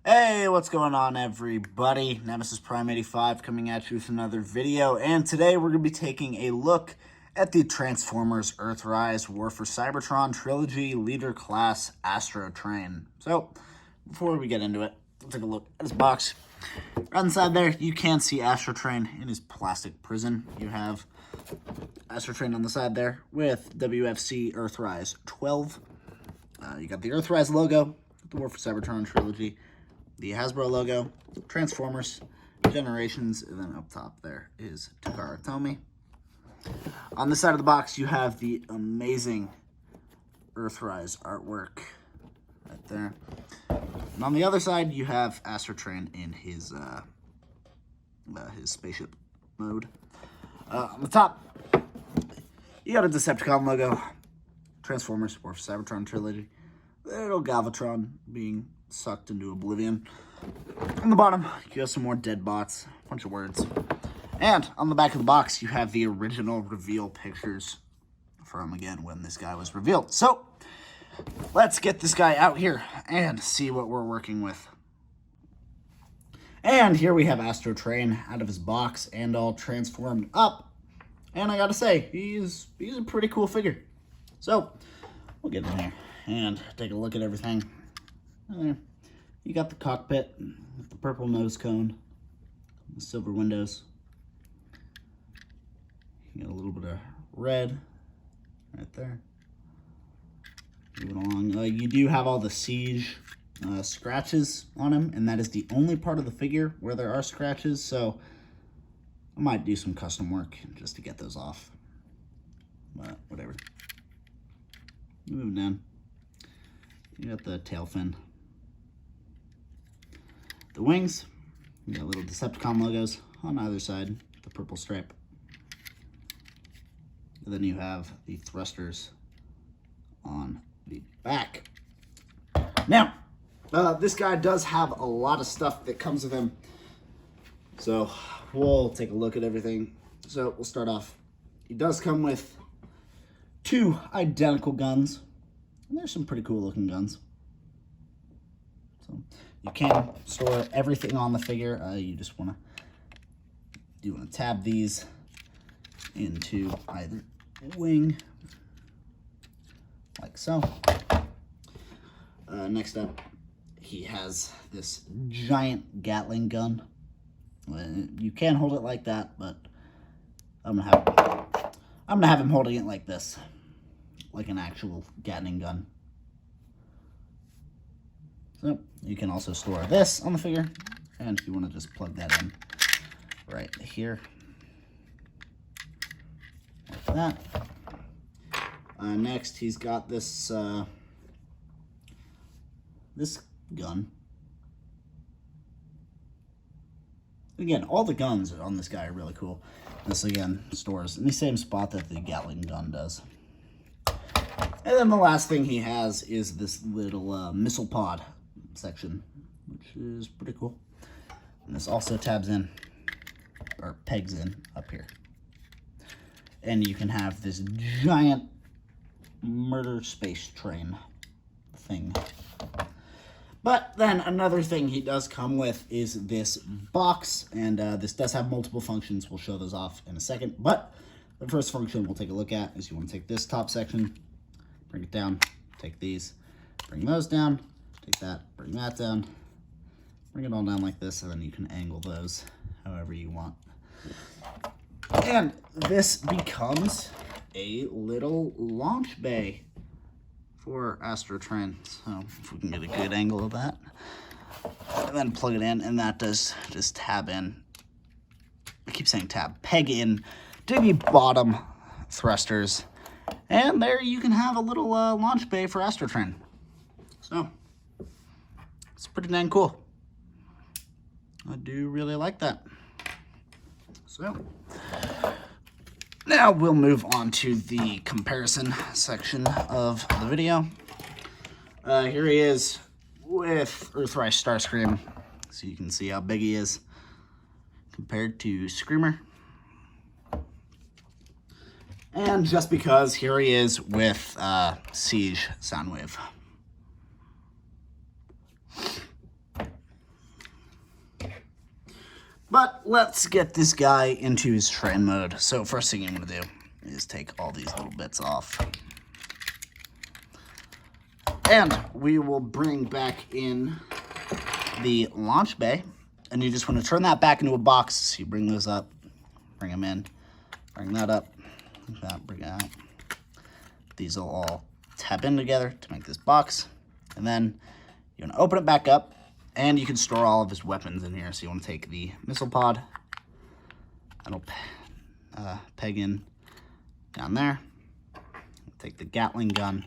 Hey, what's going on, everybody? Nemesis Prime 85 coming at you with another video, and today we're going to be taking a look at the Transformers Earthrise War for Cybertron Trilogy Leader Class Astrotrain. So, before we get into it, let's take a look at his box. Right inside there, you can see Astrotrain in his plastic prison. You have Astrotrain on the side there with WFC Earthrise 12. You got the Earthrise logo, the War for Cybertron Trilogy, the Hasbro logo, Transformers, Generations, and then up top there is Takara Tomy. On this side of the box, you have the amazing Earthrise artwork right there. And on the other side, you have Astrotrain in his spaceship mode. On the top, you got a Decepticon logo, Transformers, War for Cybertron Trilogy, little Galvatron being sucked into oblivion. On the bottom, you have some more dead bots, a bunch of words. And on the back of the box, you have the original reveal pictures from, again, when this guy was revealed. So, let's get this guy out here and see what we're working with. And here we have Astrotrain out of his box and all transformed up. And I gotta say, he's a pretty cool figure. So, we'll get in here and take a look at everything. There. You got the cockpit with the purple nose cone, the silver windows. You got a little bit of red right there. Moving along, you do have all the Siege scratches on him, and that is the only part of the figure where there are scratches, so I might do some custom work just to get those off, but whatever. Moving down, you got the tail fin. The wings, you got little Decepticon logos on either side, the purple stripe. And then you have the thrusters on the back. Now, this guy does have a lot of stuff that comes with him. So we'll take a look at everything. So we'll start off. He does come with two identical guns. And there's some pretty cool looking guns. So you can store everything on the figure. You just want to tab these into either wing, like so. Next up, he has this giant Gatling gun. You can hold it like that, but I'm gonna have him holding it like this, like an actual Gatling gun. So you can also store this on the figure, and if you want to just plug that in right here, like that. Next, he's got this this gun. Again, all the guns on this guy are really cool. This again stores in the same spot that the Gatling gun does. And then the last thing he has is this little missile pod section, which is pretty cool. And this also tabs in, or pegs in up here. And you can have this giant murder space train thing. But then another thing he does come with is this box, and this does have multiple functions. We'll show those off in a second. But the first function we'll take a look at is you want to take this top section, bring it down, take these, bring those down, take that, bring that down, bring it all down like this, and then you can angle those however you want. And this becomes a little launch bay for Astrotrain. So if we can get a good angle of that, and then plug it in, and that does just tab in. I keep saying tab, peg in to the bottom thrusters, and there you can have a little launch bay for Astrotrain. So it's pretty dang cool. I do really like that. So now we'll move on to the comparison section of the video. Here he is with Earthrise Starscream, so you can see how big he is compared to Screamer. And just because, here he is with Siege Soundwave. But let's get this guy into his train mode. So first thing you want to do is take all these little bits off. And we will bring back in the launch bay. And you just want to turn that back into a box. So you bring those up, bring them in, bring that up, like that, bring it out. These will all tab in together to make this box. And then you want to open it back up, and you can store all of his weapons in here. So you want to take the missile pod, that'll peg in down there. Take the Gatling gun,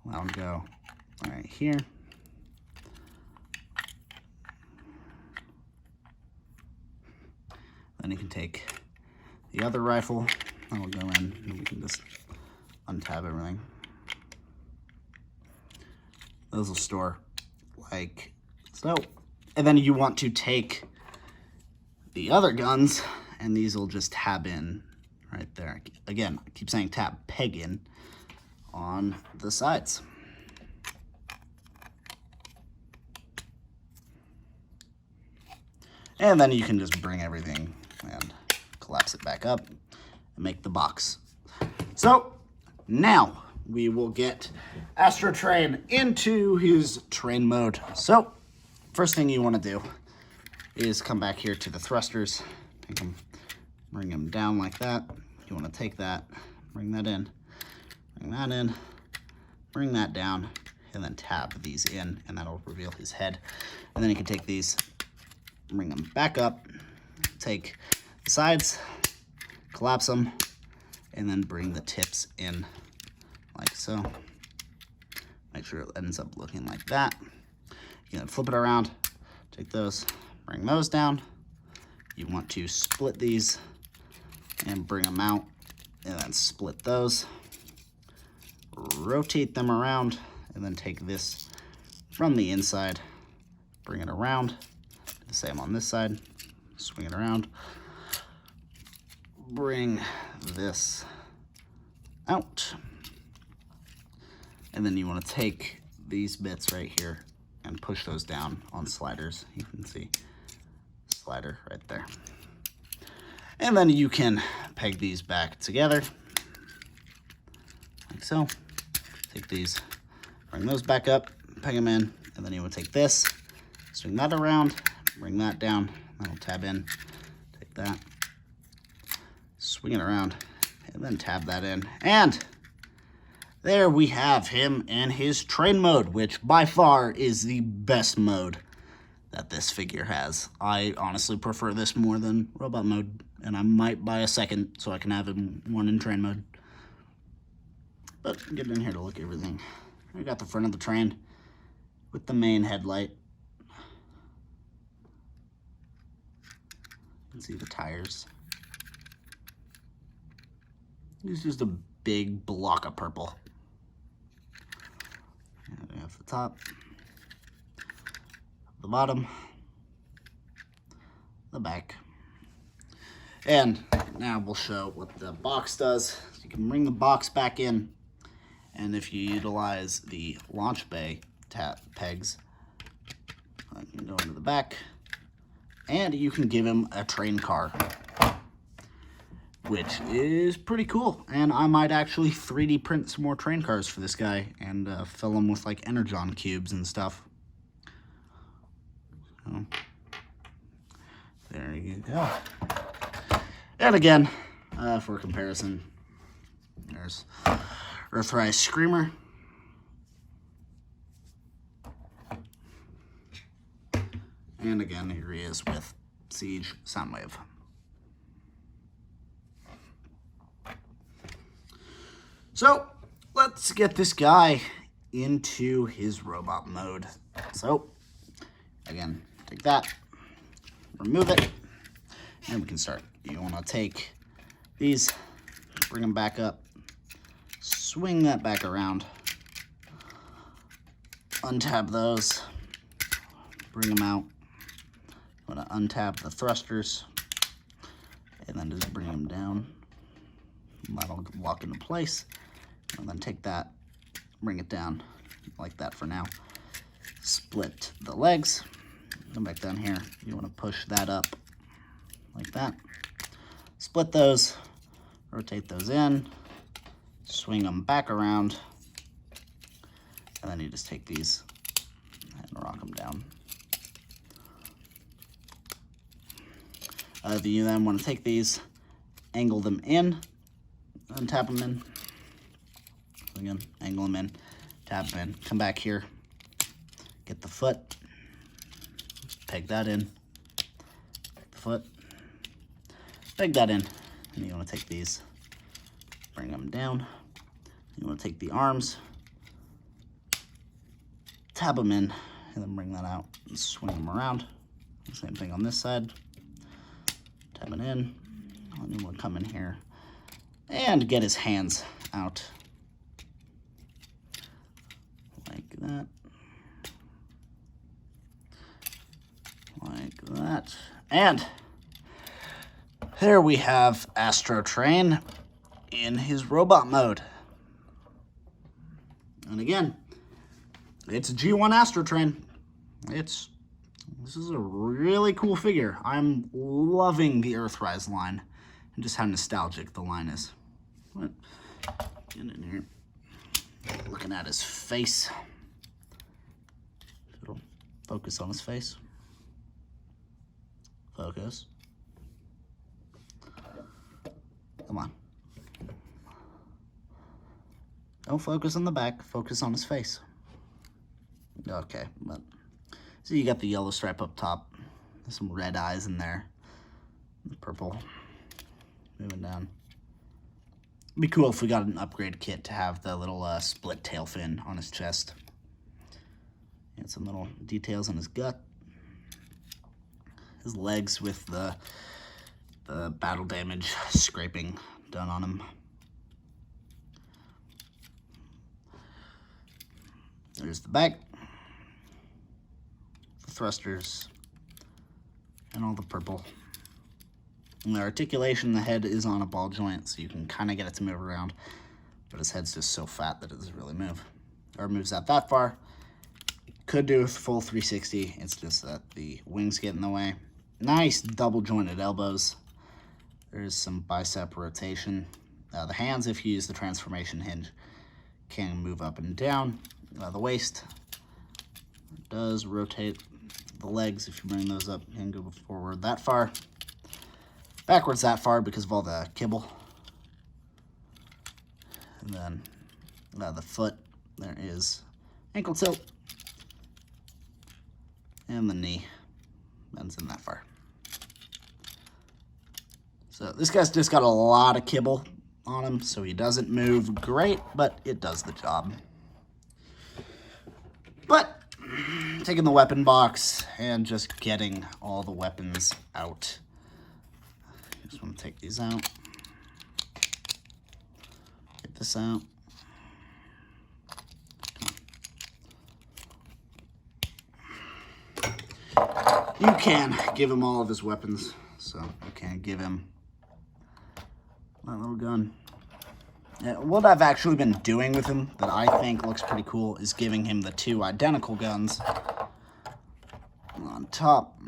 that'll go right here. Then you can take the other rifle, that'll go in, and you can just untab everything. Those will store like so. And then you want to take the other guns, and these will just tab in right there. Again, I keep saying tab, peg in on the sides. And then you can just bring everything and collapse it back up and make the box. So now we will get Astrotrain into his train mode. So first thing you want to do is come back here to the thrusters, take them, bring them down like that. You want to take that, bring that in, bring that in, bring that down, and then tab these in, and that'll reveal his head. And then you can take these, bring them back up, take the sides, collapse them, and then bring the tips in like so. Make sure it ends up looking like that. You can flip it around, take those, bring those down. You want to split these and bring them out, and then split those. Rotate them around, and then take this from the inside, bring it around. The same on this side, swing it around. Bring this out. And then you want to take these bits right here and push those down on sliders. You can see slider right there. And then you can peg these back together like so. Take these, bring those back up, peg them in, and then you want to take this, swing that around, bring that down, that'll tab in, take that, swing it around, and then tab that in. And there we have him in his train mode, which by far is the best mode that this figure has. I honestly prefer this more than robot mode, and I might buy a second so I can have him one in train mode. But get in here to look at everything. We got the front of the train with the main headlight. You can see the tires. It's just a big block of purple. And we have the top, the bottom, the back. And now we'll show what the box does. You can bring the box back in, and if you utilize the launch bay pegs, you can go into the back, and you can give him a train car, which is pretty cool. And I might actually 3D print some more train cars for this guy and fill them with like energon cubes and stuff. So, there you go. And again, for comparison, there's Earthrise Screamer. And again, here he is with Siege Soundwave. So let's get this guy into his robot mode. So again, take that, remove it, and we can start. You want to take these, bring them back up, swing that back around, untab those, bring them out. You want to untap the thrusters, and then just bring them down. That'll lock into place. And then take that, bring it down like that for now. Split the legs. Come back down here. You want to push that up like that. Split those, rotate those in, swing them back around, and then you just take these and rock them down. You then want to take these, angle them in, and tap them in. Again, angle them in, tap them in. Come back here, get the foot, peg that in, peg the foot, peg that in. And you want to take these, bring them down. You want to take the arms, tap them in, and then bring that out and swing them around. Same thing on this side. Tap it in, and then we'll come in here and get his hands out like that, like that, and there we have Astrotrain in his robot mode. And again, it's a G1 Astrotrain. This is a really cool figure. I'm loving the Earthrise line and just how nostalgic the line is. Get in here. Looking at his face. It'll focus on his face. Focus. Come on. Don't focus on the back. Focus on his face. Okay, but... So you got the yellow stripe up top, there's some red eyes in there, purple, moving down. It'd be cool if we got an upgrade kit to have the little split tail fin on his chest. And some little details on his gut. His legs with the battle damage scraping done on him. There's the back. Thrusters, and all the purple. And the articulation, the head is on a ball joint, so you can kind of get it to move around, but his head's just so fat that it doesn't really move. Or moves out that far. Could do a full 360, it's just that the wings get in the way. Nice double jointed elbows. There's some bicep rotation. The hands, if you use the transformation hinge, can move up and down. The waist does rotate. The legs, if you bring those up, and go forward that far, backwards that far because of all the kibble. And then the foot, there is ankle tilt, and the knee bends in that far. So this guy's just got a lot of kibble on him, so he doesn't move great, but it does the job. But taking the weapon box and just getting all the weapons out. Just want to take these out. Get this out. You can give him all of his weapons, so you can give him that little gun. What I've actually been doing with him that I think looks pretty cool is giving him the two identical guns on top,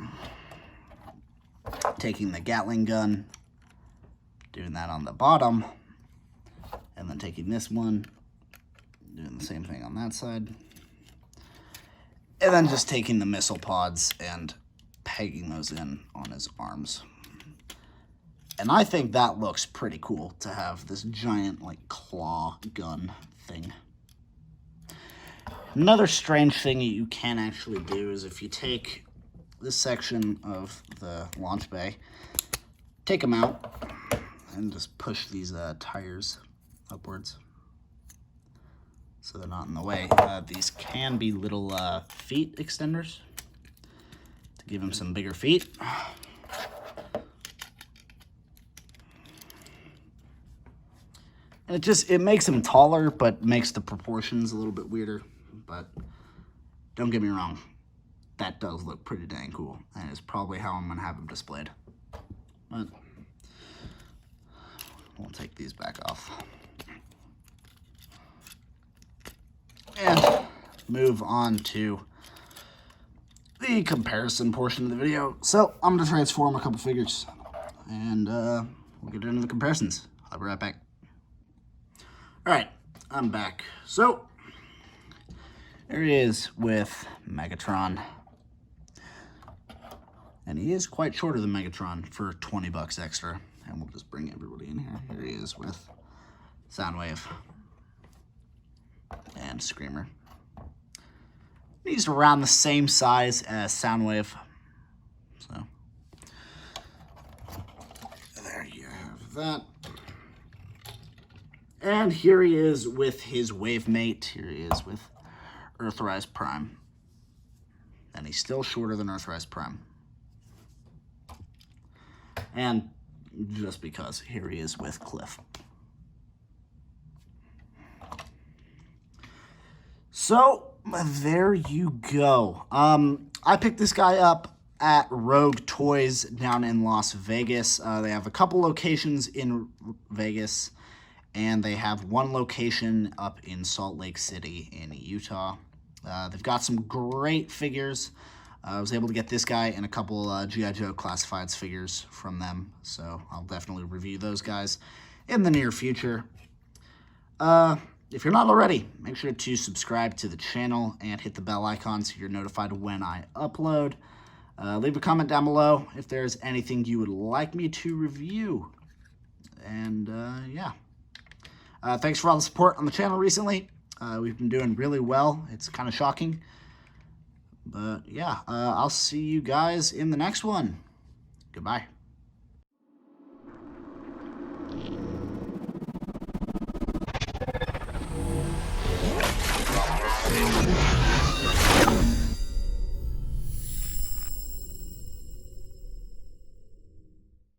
taking the Gatling gun, doing that on the bottom, and then taking this one, doing the same thing on that side, and then just taking the missile pods and pegging those in on his arms. And I think that looks pretty cool to have this giant, like, claw gun thing. Another strange thing that you can actually do is if you take this section of the launch bay, take them out, and just push these tires upwards so they're not in the way. These can be little feet extenders to give him some bigger feet. And it makes him taller, but makes the proportions a little bit weirder. But don't get me wrong, that does look pretty dang cool, and it's probably how I'm gonna have him displayed. But we'll take these back off and move on to the comparison portion of the video. So I'm gonna transform a couple figures. and we'll get into the comparisons. I'll be right back. All right, I'm back. So, there he is with Megatron. And he is quite shorter than Megatron for 20 bucks extra. And we'll just bring everybody in here. Here he is with Soundwave and Screamer. He's around the same size as Soundwave. So, there you have that. And here he is with his wave mate. Here he is with Earthrise Prime. And he's still shorter than Earthrise Prime. And just because, here he is with Cliff. So, there you go. I picked this guy up at Rogue Toys down in Las Vegas. They have a couple locations in Vegas, and they have one location up in Salt Lake City in Utah. They've got some great figures. I was able to get this guy and a couple G.I. Joe Classifieds figures from them, so I'll definitely review those guys in the near future. If you're not already, make sure to subscribe to the channel and hit the bell icon so you're notified when I upload. Leave a comment down below if there's anything you would like me to review. And, yeah. Thanks for all the support on the channel recently. We've been doing really well. It's kind of shocking. But, yeah, I'll see you guys in the next one. Goodbye.